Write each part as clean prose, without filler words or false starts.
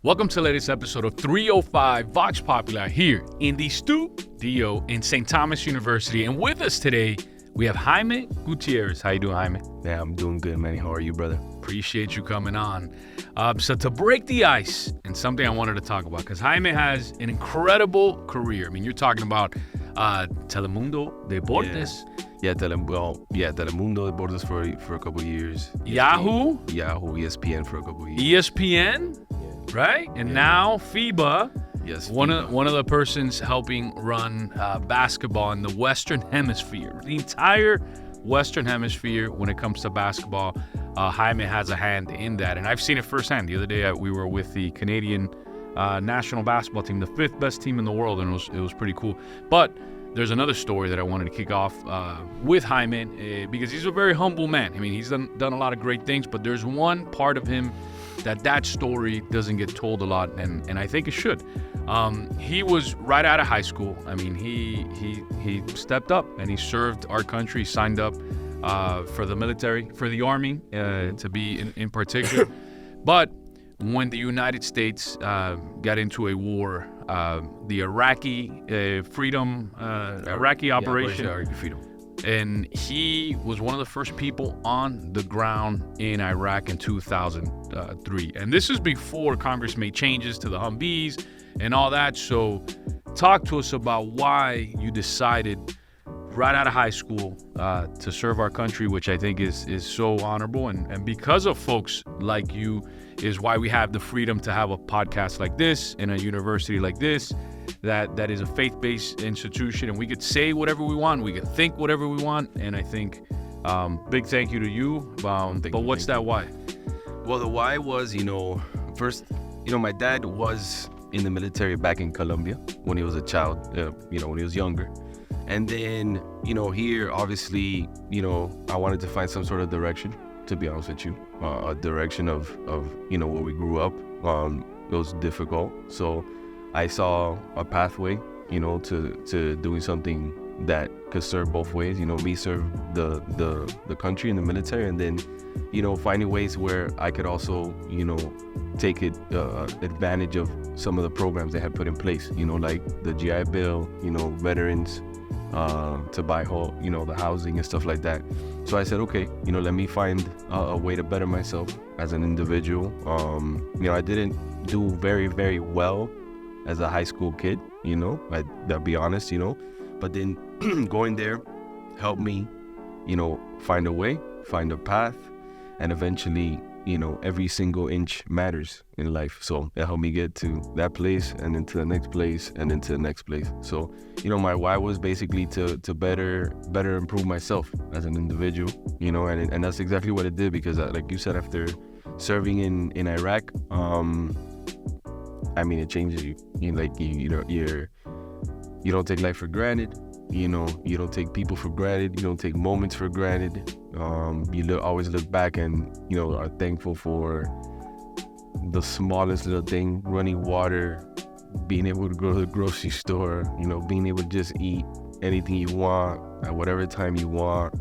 Welcome to the latest episode of 305 Vox Populi here in the studio in St. Thomas University. And with us today, we have Jaime Gutierrez. How you doing, Jaime? Yeah, I'm doing good, Manny. How are you, brother? Appreciate you coming on. So to break the ice, and something I wanted to talk about, because Jaime has an incredible career. I mean, you're talking about Telemundo Deportes. Yeah, Telemundo Deportes for a couple of years. Yahoo, ESPN for a couple of years. ESPN, right? And now FIBA. Yes, one of the persons helping run basketball in the Western Hemisphere, the entire Western Hemisphere when it comes to basketball. Jaime has a hand in that, and I've seen it firsthand. The other day we were with the Canadian national basketball team, the 5th best team in the world, and it was pretty cool. But there's another story that I wanted to kick off with Jaime because he's a very humble man. I mean, he's done a lot of great things, but there's one part of him that story doesn't get told a lot, and I think it should. He was right out of high school. I mean, he stepped up and he served our country, signed up for the military, for the Army, to be in particular. But when the United States got into a war, the Iraqi Freedom Operation, Iraqi Freedom. And he was one of the first people on the ground in Iraq in 2003. And this is before Congress made changes to the Humvees and all that. So talk to us about why you decided right out of high school to serve our country, which I think is so honorable. And because of folks like you is why we have the freedom to have a podcast like this in a university like this that is a faith-based institution, and we could say whatever we want, we could think whatever we want. And I think big thank you to you. But what's that why? Well, the why was, first, my dad was in the military back in Colombia when he was a child, when he was younger. And then, here, obviously, I wanted to find some sort of direction, to be honest with you, a direction of where we grew up. It was difficult. So I saw a pathway, to doing something that could serve both ways, me serve the country and the military, and then, finding ways where I could also, take advantage of some of the programs they had put in place, like the GI Bill, veterans, to buy the housing and stuff like that. So I said, okay, let me find a way to better myself as an individual. I didn't do very, very well as a high school kid, I'll be honest, but then going there helped me, find a way, find a path, and eventually, every single inch matters in life. So it helped me get to that place and then to the next place and then to the next place. So, my why was basically to better improve myself as an individual, and that's exactly what it did, because like you said, after serving in Iraq, it changes you. You don't take life for granted. You don't take people for granted. You don't take moments for granted. You always look back and, are thankful for the smallest little thing, running water, being able to go to the grocery store, being able to just eat anything you want at whatever time you want.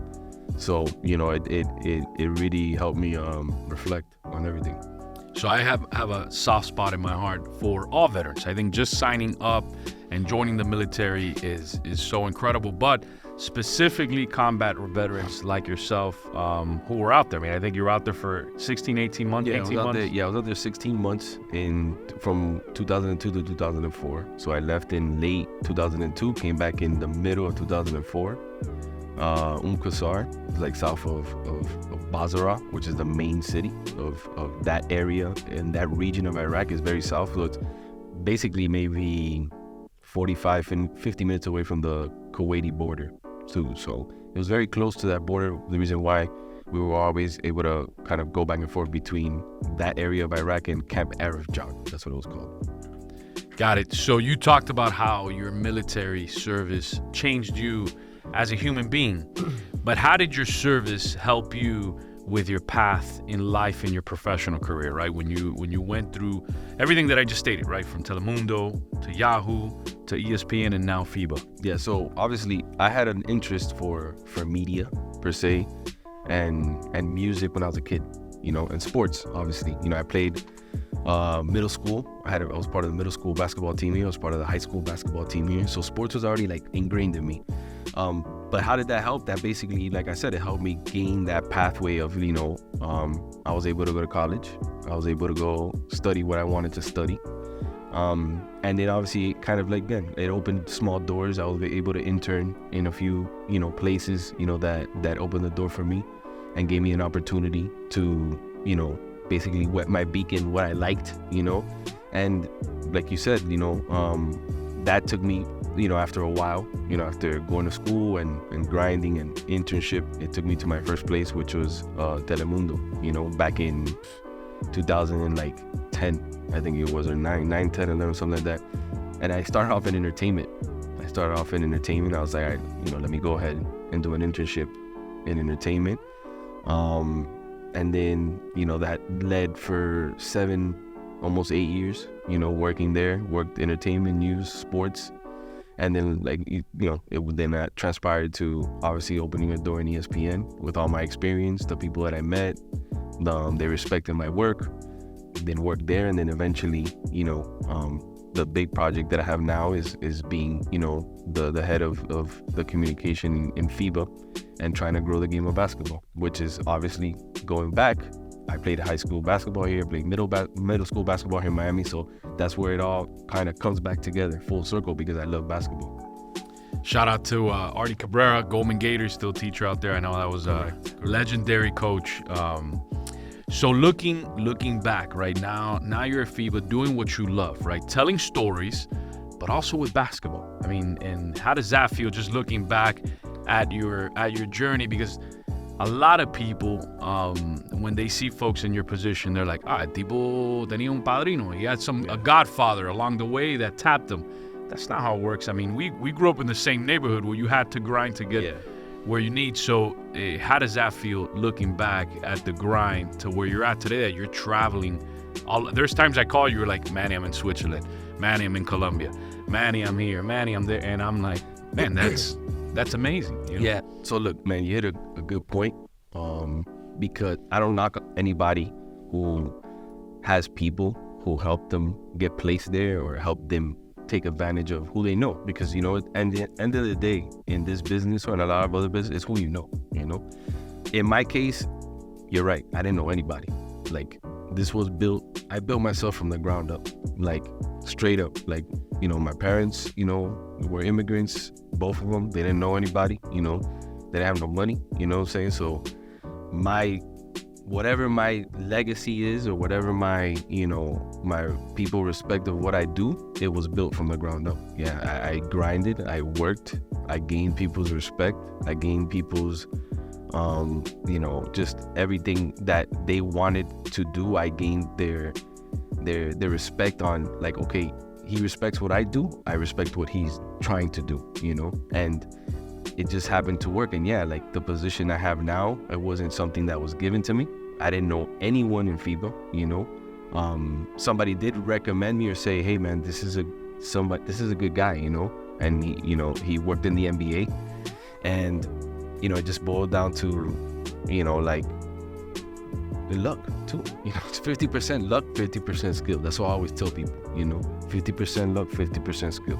So, it really helped me reflect on everything. So I have a soft spot in my heart for all veterans. I think just signing up and joining the military is so incredible, but specifically combat veterans like yourself who were out there. I mean, I think you were out there for 16, 18 months, I 18 months? I was out there 16 months from 2002 to 2004. So I left in late 2002, came back in the middle of 2004. Qusar, like south of Basra, which is the main city of that area, and that region of Iraq is very south. So it's basically maybe 45 and 50 minutes away from the Kuwaiti border too. So it was very close to that border. The reason why we were always able to kind of go back and forth between that area of Iraq and Camp Arifjad. That's what it was called. Got it. So you talked about how your military service changed you as a human being, but how did your service help you with your path in life in your professional career, right? When you went through everything that I just stated, right? From Telemundo to Yahoo to ESPN and now FIBA. Yeah, so obviously I had an interest for media per se and music when I was a kid. and sports, obviously. I played middle school. I was part of the middle school basketball team here. I was part of the high school basketball team here. So sports was already like ingrained in me. But how did that help? That basically, like I said, it helped me gain that pathway of, I was able to go to college. I was able to go study what I wanted to study. And then obviously kind of like, again, it opened small doors. I was able to intern in a few, places, that opened the door for me and gave me an opportunity to, basically whet my beak in what I liked, and like you said, that took me, after a while, after going to school and grinding and internship, it took me to my first place, which was Telemundo, back in 2010, I think it was, or 9, 10, 11, something like that. And I started off in entertainment. I was like, all right, let me go ahead and do an internship in entertainment. And then, that led for 7, almost 8 years, working there, worked entertainment, news, sports. And then, like, it would then transpired to obviously opening a door in ESPN with all my experience, the people that I met, they respected my work, then worked there. And then eventually, the big project that I have now is being, the head of the communication in FIBA and trying to grow the game of basketball, which is obviously going back. I played high school basketball here, played middle school basketball here in Miami. So that's where it all kind of comes back together, full circle, because I love basketball. Shout out to Artie Cabrera, Goldman Gators, still teacher out there. I know that was a legendary coach. So looking back right now you're at FIBA doing what you love, right? Telling stories, but also with basketball. I mean, and how does that feel, just looking back at your journey? Because a lot of people, when they see folks in your position, they're like, tipo tenía un padrino. He had a godfather along the way that tapped him. That's not how it works. I mean, we grew up in the same neighborhood where you had to grind to get where you need. So how does that feel looking back at the grind to where you're at today, that you're traveling? There's times I call you, you're like, Manny, I'm in Switzerland. Manny, I'm in Colombia. Manny, I'm here. Manny, I'm there. And I'm like, man, that's amazing. Yeah. So look, man, you hit a good point, because I don't knock anybody who has people who help them get placed there or help them take advantage of who they know, because and at the end of the day, in this business or in a lot of other business, it's who you know. In my case, you're right, I didn't know anybody. Like, this was I built myself from the ground up, like straight up. Like, my parents, were immigrants, both of them. They didn't know anybody, they didn't have no money, you know what I'm saying? So whatever my legacy is, or whatever my people respect of what I do, it was built from the ground up. Yeah, I grinded, I worked, I gained people's respect, I gained people's, just everything that they wanted to do. I gained their respect on, like, okay, he respects what I do, I respect what he's trying to do, and it just happened to work. And yeah, like, the position I have now, it wasn't something that was given to me. I didn't know anyone in FIBA, somebody did recommend me or say, hey man, this is a good guy, and he worked in the NBA, and it just boiled down to, like, the luck too. It's 50% luck, 50% skill. That's what I always tell people, 50% luck, 50% skill.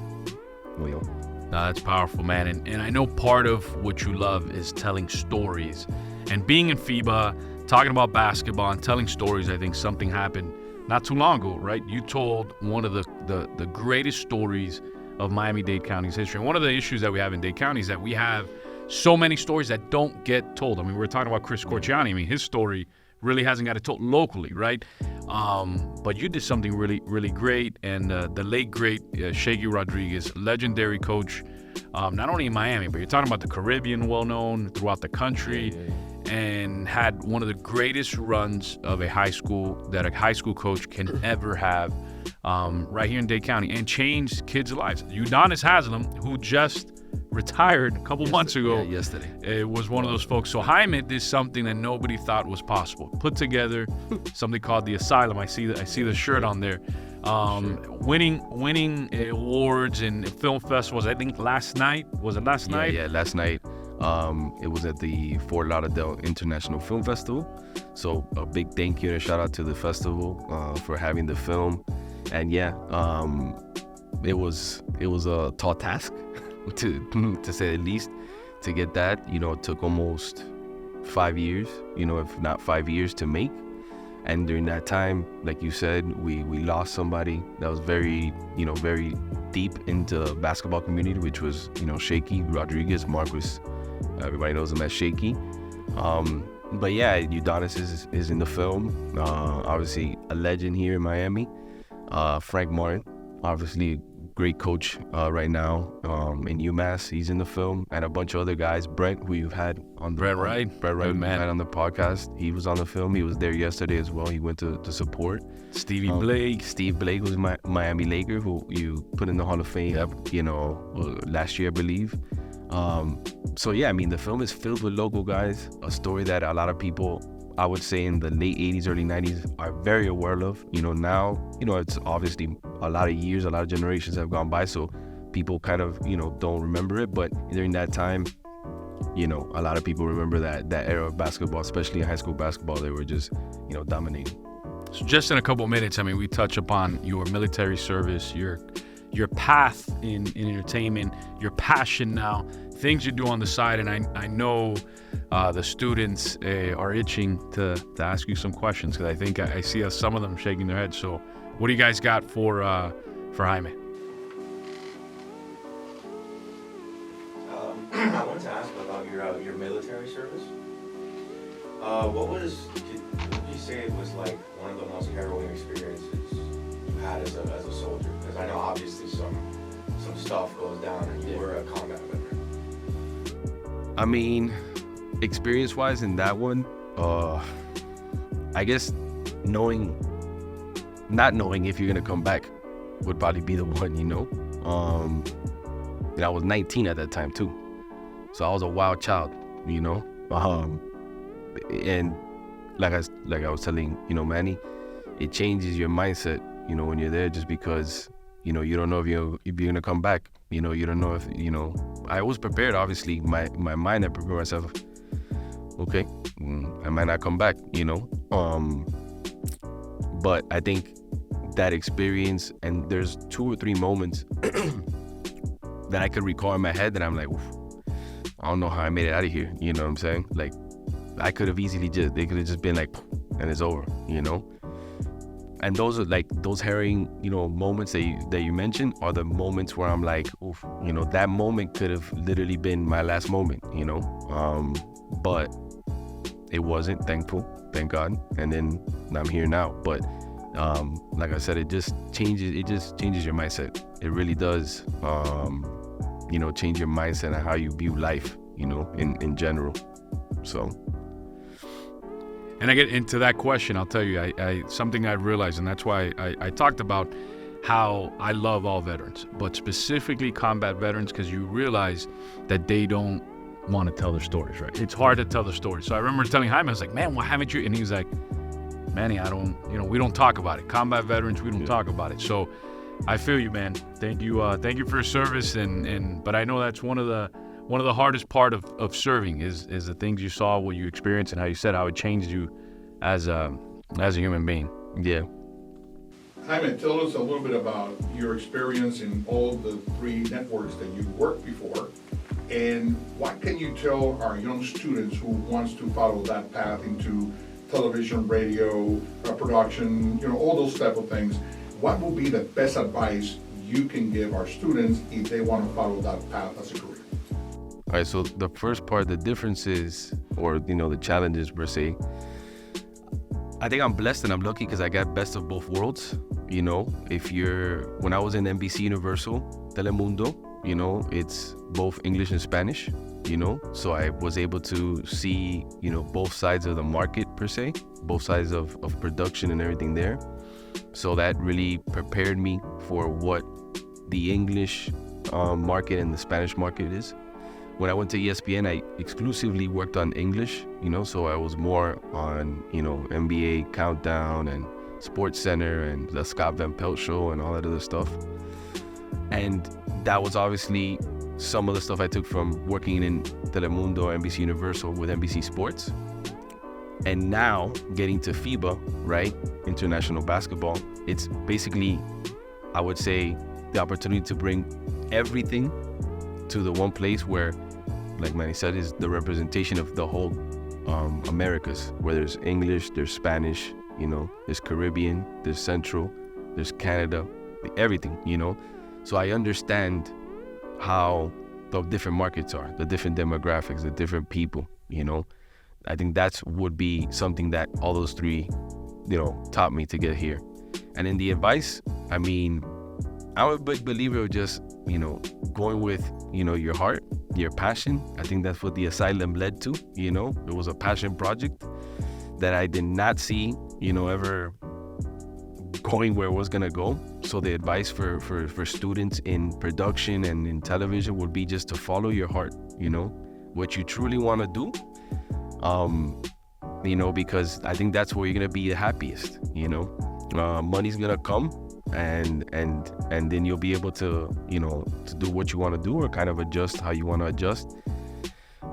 No, that's powerful, man. And I know part of what you love is telling stories, and being in FIBA, talking about basketball and telling stories. I think something happened not too long ago, right? You told one of the greatest stories of Miami-Dade County's history. And one of the issues that we have in Dade County is that we have so many stories that don't get told. I mean, we're talking about Chris Corciani. I mean, his story really hasn't got it told locally, right? But you did something really, really great. And the late, great Shaggy Rodriguez, legendary coach, not only in Miami, but you're talking about the Caribbean, well-known throughout the country. And had one of the greatest runs of a high school that a high school coach can ever have, right here in Dade County, and changed kids' lives. Udonis Haslam, who just retired a couple months ago, yesterday, it was one of those folks. So Jaime did something that nobody thought was possible. Put together something called the Asylum. I see the shirt on there. Winning awards and film festivals. I think last night. Was it last night? Yeah, last night. It was at the Fort Lauderdale International Film Festival. So a big thank you and a shout out to the festival for having the film. And yeah, it was a tall task to say the least to get that. It took almost 5 years, if not 5 years to make. And during that time, like you said, we lost somebody that was very deep into the basketball community, which was, Shaky Rodriguez. Marcus, everybody knows him as Shaky. But yeah, Udonis is in the film. Obviously a legend here in Miami. Frank Martin, obviously great coach right now in UMass. He's in the film, and a bunch of other guys. Brent, who you've had on Brett Wright, had on the podcast. He was on the film. He was there yesterday as well. He went to support. Steve Blake was my Miami Laker, who you put in the Hall of Fame. Last year, I believe. So yeah, I mean, the film is filled with local guys. A story that a lot of people, I would say, in the late 80s, early 90s are very aware of. Now, it's obviously a lot of years, a lot of generations have gone by, so people kind of, don't remember it. But during that time, a lot of people remember that era of basketball, especially high school basketball. They were just, dominating. So just in a couple of minutes, I mean, we touch upon your military service, your path in entertainment, your passion now, things you do on the side, and I know the students are itching to ask you some questions, because I think I see some of them shaking their heads. So what do you guys got for Jaime? I wanted to ask about your military service. What would you say it was like one of the most harrowing experiences you had as a soldier? Because I know obviously some stuff goes down, and you were a combat veteran. I mean, experience-wise in that one, I guess not knowing if you're gonna come back would probably be the one, I was 19 at that time too, so I was a wild child, and like I was telling, Manny, it changes your mindset, when you're there, just because, you don't know if you're gonna come back. You don't know if, I was prepared, obviously. My mind, I prepared myself. Okay, I might not come back, But I think that experience, and there's 2 or 3 moments that I could recall in my head that I'm like, oof, I don't know how I made it out of here. You know what I'm saying? Like, I could have easily they could have just been like, and it's over, And those are like those harrowing, moments that you mentioned are the moments where I'm like, oof, that moment could have literally been my last moment, but it wasn't, thank God. And then I'm here now. But like I said, it just changes your mindset. It really does, change your mindset and how you view life, in general. So. And I get into that question, I'll tell you, I something I realized, and that's why I talked about how I love all veterans, but specifically combat veterans, because you realize that they don't want to tell their stories, right? It's hard to tell the story. So I remember telling Jaime, I was like, man, why haven't you? And he was like, Manny, we don't talk about it. Combat veterans, we don't talk about it. So I feel you, man. Thank you for your service, but I know that's one of the hardest part of serving is the things you saw, what you experienced, and how you said how it changed you as a human being. Yeah. Jaime, tell us a little bit about your experience in all the 3 networks that you worked before, and what can you tell our young students who wants to follow that path into television, radio, production, all those type of things? What will be the best advice you can give our students if they want to follow that path as a career? All right, so the first part, the differences, or the challenges per se, I think I'm blessed and I'm lucky because I got best of both worlds. When I was in NBC Universal, Telemundo, it's both English and Spanish, so I was able to see, both sides of the market per se, both sides of production and everything there. So that really prepared me for what the English market and the Spanish market is. When I went to ESPN, I exclusively worked on English, so I was more on, NBA Countdown and Sports Center and the Scott Van Pelt Show and all that other stuff. And that was obviously some of the stuff I took from working in Telemundo, NBC Universal with NBC Sports, and now getting to FIBA, right, International Basketball, it's basically, I would say, the opportunity to bring everything to the one place where, like Manny said, is the representation of the whole Americas, where there's English, there's Spanish, you know, there's Caribbean, there's Central, there's Canada, everything, you know. So I understand how the different markets are, the different demographics, the different people, you know. I think that would be something that all those three, you know, taught me to get here. And in the advice, I mean, I'm a big believer of just, you know, going with, you know, your heart, your passion. I think that's what the asylum led to, you know. It was a passion project that I did not see, you know, ever going where it was gonna go. So the advice for students in production and in television would be just to follow your heart, you know, what you truly want to do. You know, because I think that's where you're gonna be the happiest, you know. Money's gonna come, and then you'll be able to, you know, to do what you want to do or kind of adjust how you want to adjust.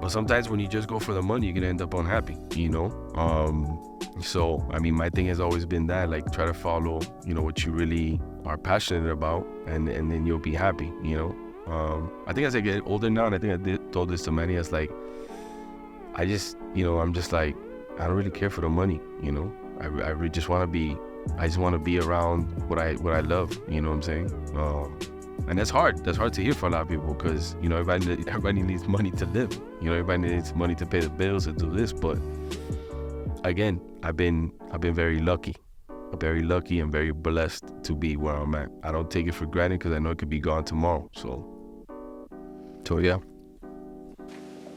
But sometimes when you just go for the money, you're gonna end up unhappy, you know. So I mean, my thing has always been that, like, try to follow, you know, what you really are passionate about, and then you'll be happy, you know. I think as I get older now, and I think I told this to Manny, it's like, I just, you know, I'm just like, I don't really care for the money, you know. I really just want to be, I just want to be around what I love, you know what I'm saying? And that's hard to hear for a lot of people, because, you know, everybody needs money to live, you know, everybody needs money to pay the bills, to do this. But again, I've been very lucky and very blessed to be where I'm at. I don't take it for granted, because I know it could be gone tomorrow. So yeah.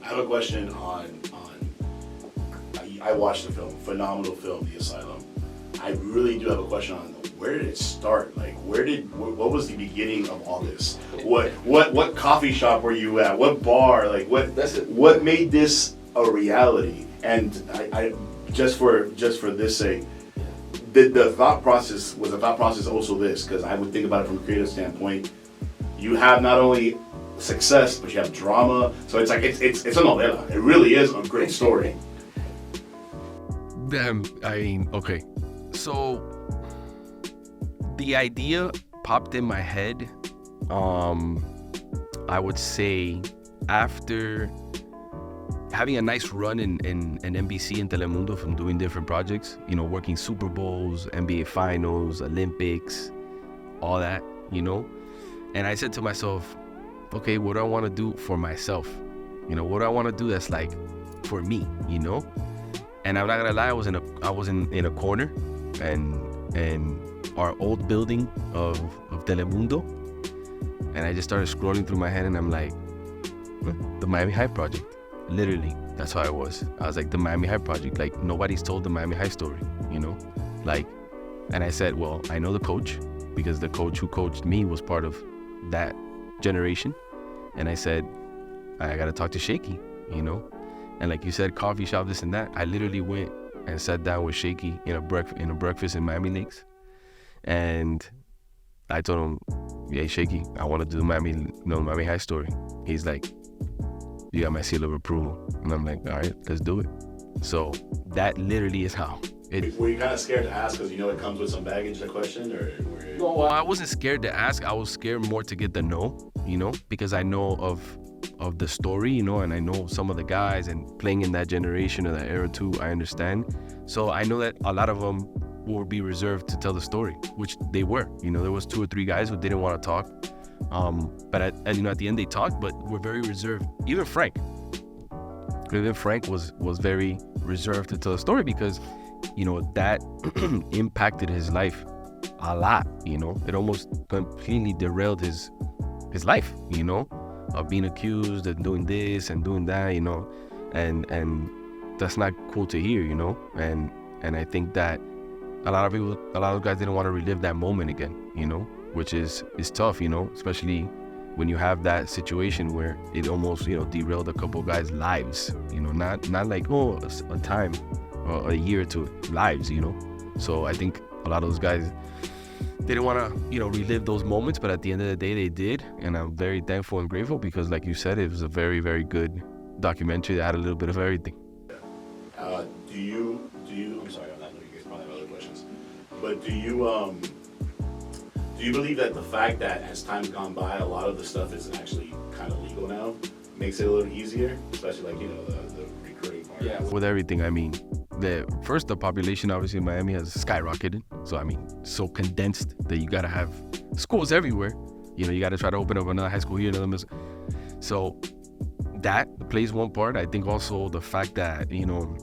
I have a question on I watched the film, phenomenal film, The Asylum. I really do have a question on where did it start? Like, what was the beginning of all this? What coffee shop were you at? What bar? Like, what made this a reality? And I just for this sake, the thought process was also this, because I would think about it from a creative standpoint. You have not only success, but you have drama. So it's like it's a novela. It really is a great story. Damn, I mean, okay. So the idea popped in my head, I would say, after having a nice run in NBC and Telemundo from doing different projects, you know, working Super Bowls, NBA Finals, Olympics, all that, you know. And I said to myself, okay, what do I want to do for myself? You know, what do I want to do that's like for me, you know? And I'm not gonna lie, I was in a corner, and our old building of Telemundo, and I just started scrolling through my head, and I'm like, the Miami High Project. Literally, that's how I was. I was like, the Miami High Project. Like, nobody's told the Miami High story, you know? Like, and I said, well, I know the coach, because the coach who coached me was part of that generation. And I said, I gotta talk to Shaky, you know? And like you said, coffee shop, this and that. I literally went and sat down with Shaky in a breakfast in Miami Lakes. And I told him, yeah, Shaky, I want to do the Miami High story. He's like, you got my seal of approval. And I'm like, all right, let's do it. So that literally is how. Were you kind of scared to ask, because you know it comes with some baggage, the question? Or No, I wasn't scared to ask. I was scared more to get the no, you know, because I know of the story, you know, and I know some of the guys, and playing in that generation or that era too, I understand. So I know that a lot of them will be reserved to tell the story, which they were. You know, there was 2 or 3 guys who didn't want to talk. But at the end they talked, but were very reserved. Even Frank was very reserved to tell the story, because, you know, that impacted his life a lot, you know. It almost completely derailed his life, you know, of being accused and doing this and doing that, you know, and that's not cool to hear, you know. And I think that a lot of guys didn't want to relive that moment again, you know, which is tough, you know, especially when you have that situation where it almost, you know, derailed a couple guys' lives, you know, not like, oh, a time or a year or 2 lives, you know. So I think a lot of those guys didn't want to, you know, relive those moments, but at the end of the day they did. and I'm very thankful and grateful because, like you said, it was a very, very good documentary that had a little bit of everything. I'm sorry, I know you guys probably have other questions, but do you believe that the fact that as time's gone by, a lot of the stuff is actually kind of legal now, makes it a little easier, especially like, you know, the recruiting part? Yeah, with everything, I mean, the population obviously in Miami has skyrocketed. So, I mean, so condensed that you got to have schools everywhere. You know, you got to try to open up another high school here, another middle. So that plays one part. I think also the fact that, you know,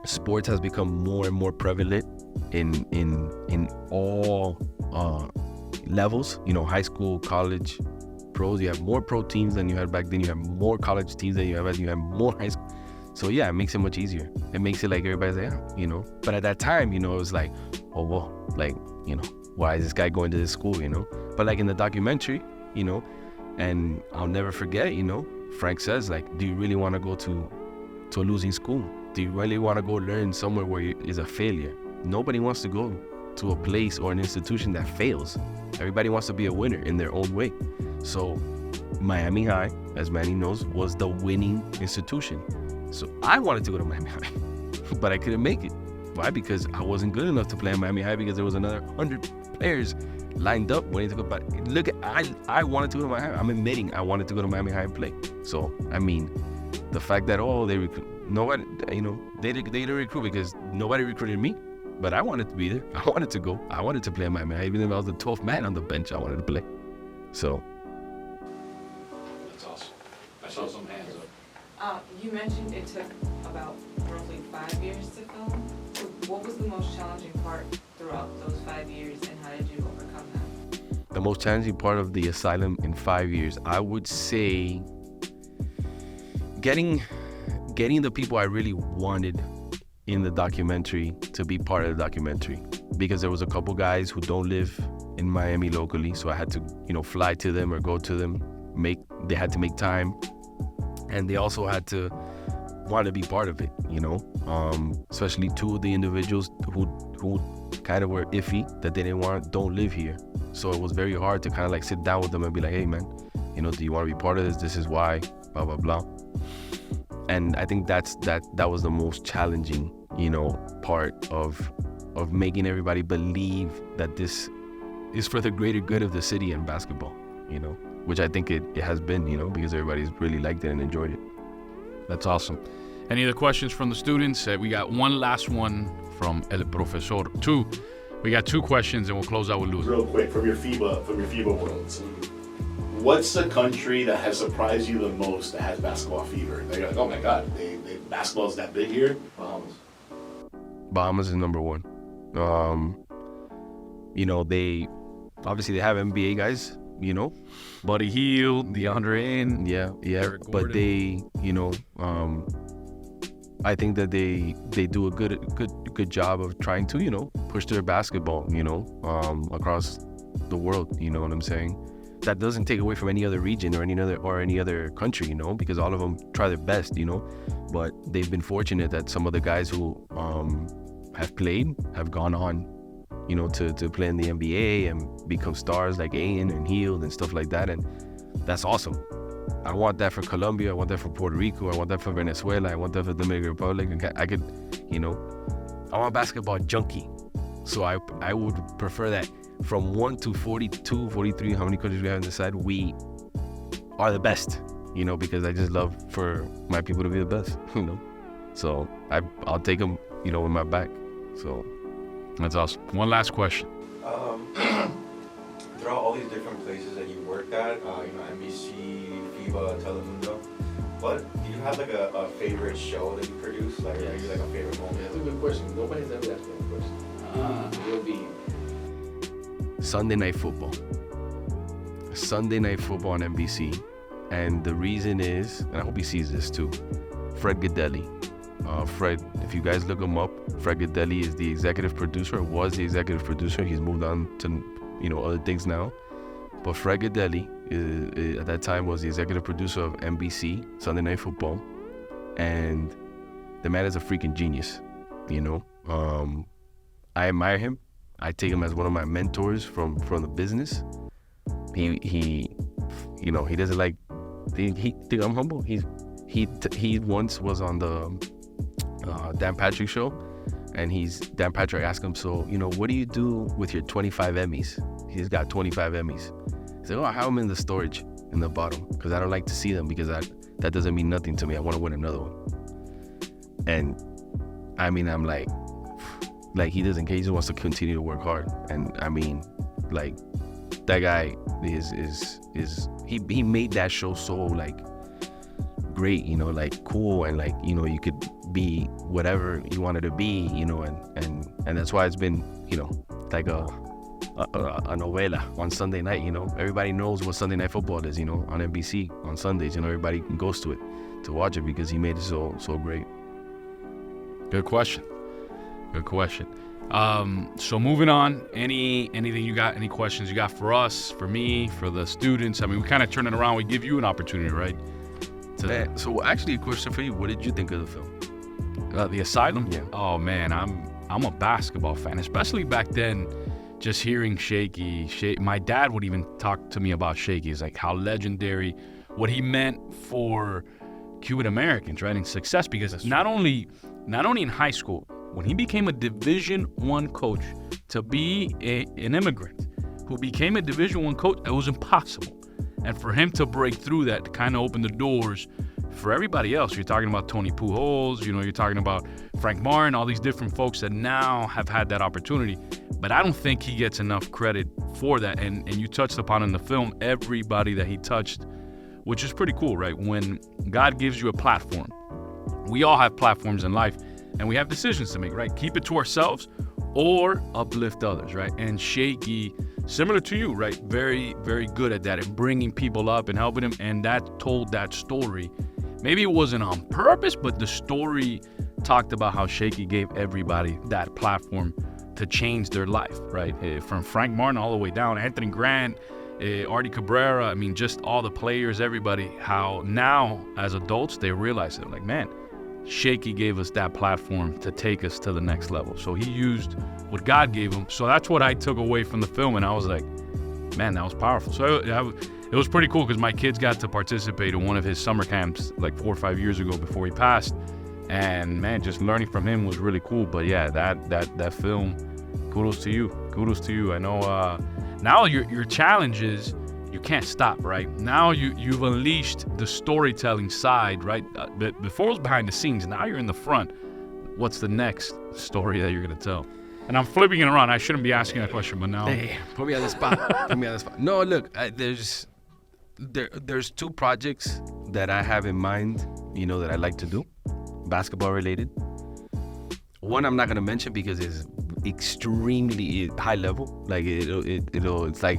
sports has become more and more prevalent in all levels, you know, high school, college, pros. You have more pro teams than you had back then. You have more college teams than you have more high school. So yeah, it makes it much easier. It makes it like everybody's like, yeah, you know. But at that time, you know, it was like, oh, well, like, you know, why is this guy going to this school, you know? But like in the documentary, you know, and I'll never forget, you know, Frank says, like, do you really want to go to a losing school? Do you really want to go learn somewhere where is a failure? Nobody wants to go to a place or an institution that fails. Everybody wants to be a winner in their own way. So Miami High, as Manny knows, was the winning institution. So I wanted to go to Miami High, but I couldn't make it. Why? Because I wasn't good enough to play at Miami High because there was another 100 players lined up waiting to go. But look, I wanted to go to Miami High. I'm admitting I wanted to go to Miami High and play. So, I mean, the fact that, they recruit, nobody, you know, they didn't recruit because nobody recruited me. But I wanted to be there. I wanted to go. I wanted to play at Miami High. Even if I was the 12th man on the bench, I wanted to play. So. That's awesome. I saw some hands up. You mentioned it took about roughly 5 years to film. So what was the most challenging part throughout those 5 years, and how did you overcome that? The most challenging part of the asylum in 5 years, I would say getting the people I really wanted in the documentary to be part of the documentary, because there was a couple guys who don't live in Miami locally, so I had to, you know, fly to them or go to them. They had to make time, and they also had to want to be part of it, you know. Especially two of the individuals who kind of were iffy that they don't live here. So it was very hard to kind of like sit down with them and be like, hey man, you know, do you want to be part of this? This is why, blah blah blah. And I think that was the most challenging, you know, part of making everybody believe that this is for the greater good of the city and basketball, you know, which I think it has been, you know, because everybody's really liked it and enjoyed it. That's awesome. Any other questions from the students? We got one last one from El Profesor. We got two questions and we'll close out with Luz. Real quick, from your FIBA worlds, what's the country that has surprised you the most that has basketball fever? They're like, oh my God, basketball is that big here? Bahamas is number one. You know, they obviously have NBA guys, you know. Buddy Hield, DeAndre Ayton. Yeah. Eric But Gordon. they, you know, I think that they do a good job of trying to, you know, push their basketball, you know, across the world. You know what I'm saying? That doesn't take away from any other region or any other country, you know, because all of them try their best, you know. But they've been fortunate that some of the guys who have played have gone on, you know, to play in the NBA and become stars like Ayton and Hield and stuff like that, and that's awesome. I want that for Colombia. I want that for Puerto Rico. I want that for Venezuela. I want that for Dominican Republic. I could, you know, I'm a basketball junkie, so I would prefer that from 1 to 42, 43, how many countries we have on the side, we are the best, you know, because I just love for my people to be the best, you know. So I'll take them, you know, in my back. So That's awesome. One last question. Throughout all these different places that you worked at, you know, NBC, FIBA, Telemundo, do you have like a favorite show that you produce? Like, maybe like a favorite moment? That's a good question. Nobody's ever asked me that question. It will be Sunday Night Football. Sunday Night Football on NBC. And the reason is, and I hope he sees this too, Fred Gaudelli. Fred, if you guys look him up, Fred Gaudelli is the executive producer, was the executive producer. He's moved on to, you know, other things now. But Fred Gaudelli, at that time, was the executive producer of NBC, Sunday Night Football. And the man is a freaking genius, you know. I admire him. I take him as one of my mentors from the business. He he doesn't like. He think I'm humble. He once was on the Dan Patrick show, and Dan Patrick asked him, so what do you do with your 25 Emmys? He's got 25 Emmys. He said, I have them in the storage in the bottom because I don't like to see them because that doesn't mean nothing to me. I want to win another one. And I mean, I'm like he doesn't care. He just wants to continue to work hard. And I mean, like, that guy is he made that show so like great, like cool, and like you could be whatever you wanted to be, and that's why it's been like a novela on Sunday night. Everybody knows what Sunday Night Football is, on NBC on Sundays. Everybody goes to it to watch it because he made it so great. Good question. So moving on, anything you got, any questions you got for us, for me, for the students? I mean, we kind of turn it around. We give you an opportunity, right? So actually, a question for you. What did you think of the film? The Asylum? Yeah. Oh man, I'm a basketball fan, especially back then. Just hearing Shaky, my dad would even talk to me about Shaky. It's like how legendary, what he meant for Cuban Americans, right, and success. Because not only in high school, when he became a Division I coach, to be an immigrant who became a Division I coach, it was impossible. And for him to break through that, to kind of open the doors for everybody else. You're talking about Tony Pujols, you're talking about Frank Martin, all these different folks that now have had that opportunity. But I don't think he gets enough credit for that. And you touched upon in the film everybody that he touched, which is pretty cool, right? When God gives you a platform, we all have platforms in life, and we have decisions to make, right? Keep it to ourselves or uplift others, right? And Shaky, similar to you, right? Very, very good at that, and bringing people up and helping them. And that told that story. Maybe it wasn't on purpose, but the story talked about how Shaky gave everybody that platform to change their life, right? From Frank Martin all the way down, Anthony Grant, Artie Cabrera, I mean, just all the players, everybody, how now as adults, they realize it. Like, man, Shaky gave us that platform to take us to the next level. So he used what God gave him. So that's what I took away from the film. And I was like, man, that was powerful. So it was pretty cool because my kids got to participate in one of his summer camps like 4 or 5 years ago before he passed. And man, just learning from him was really cool. But yeah, that film, kudos to you. I know now your challenge is you can't stop, right? Now you've unleashed the storytelling side, right? Before it was behind the scenes, now you're in the front. What's the next story that you're gonna tell? And I'm flipping it around. I shouldn't be asking that question, but now. Hey, put me on the spot. No, look, there's 2 projects that I have in mind, that I like to do, basketball related. One I'm not gonna mention because it's extremely high level. Like it'll if I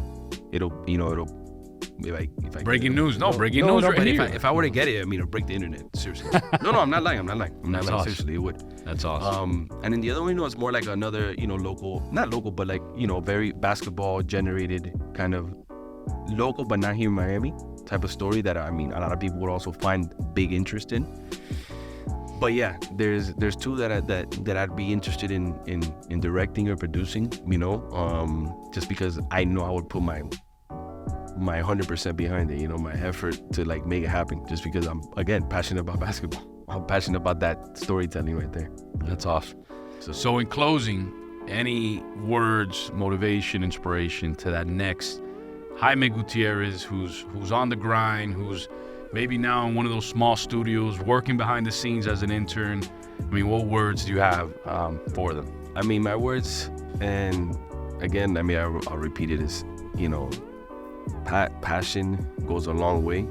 breaking news. Breaking news right here. If I were to get it, it'll break the internet. Seriously. No, I'm not lying. That's awesome. Seriously, it would. That's awesome. And then the other one, it's more like another, not local, but like, very basketball generated kind of local, but not here in Miami type of story that, I mean, a lot of people would also find big interest in. But yeah, there's 2 that I'd be interested in directing or producing, just because I know I would put my 100% behind it, my effort to like make it happen, just because I'm, again, passionate about basketball. I'm passionate about that storytelling right there. That's awesome. So in closing, any words, motivation, inspiration to that next Jaime Gutierrez who's on the grind, who's maybe now in one of those small studios, working behind the scenes as an intern? I mean, what words do you have for them? I mean, my words, and again, I mean, I'll repeat it, is, passion goes a long way.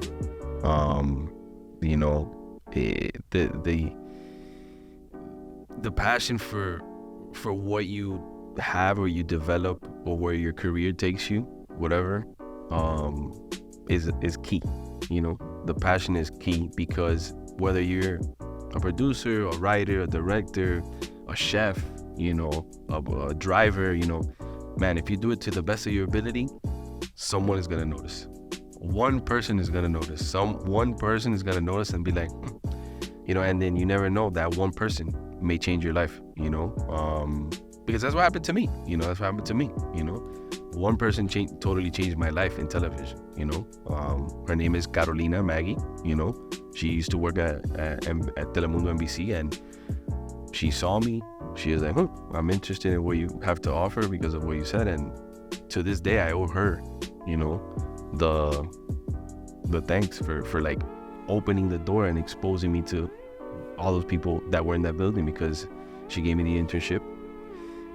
The passion for what you have or you develop, or where your career takes you, whatever, is key. The passion is key, because whether you're a producer, a writer, a director, a chef, a driver, man, if you do it to the best of your ability, someone is gonna notice. One person is gonna notice. One person is gonna notice and be like, and then you never know, that one person may change your life. because that's what happened to me. That's what happened to me. One person totally changed my life in television. Her name is Carolina Maggie. She used to work at Telemundo NBC, and she saw me. She was like, I'm interested in what you have to offer because of what you said. And to this day, I owe her, the thanks for like opening the door and exposing me to all those people that were in that building, because she gave me the internship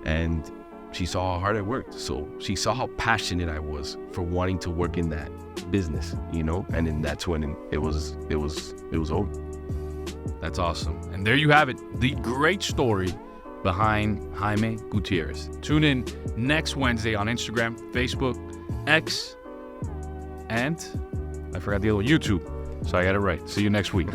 and she saw how hard I worked. So she saw how passionate I was for wanting to work in that business, and then that's when it was over. That's awesome. And there you have it, the great story behind Jaime Gutierrez. Tune in next Wednesday on Instagram, Facebook, X, and I forgot the other one, YouTube. So I got it right. See you next week.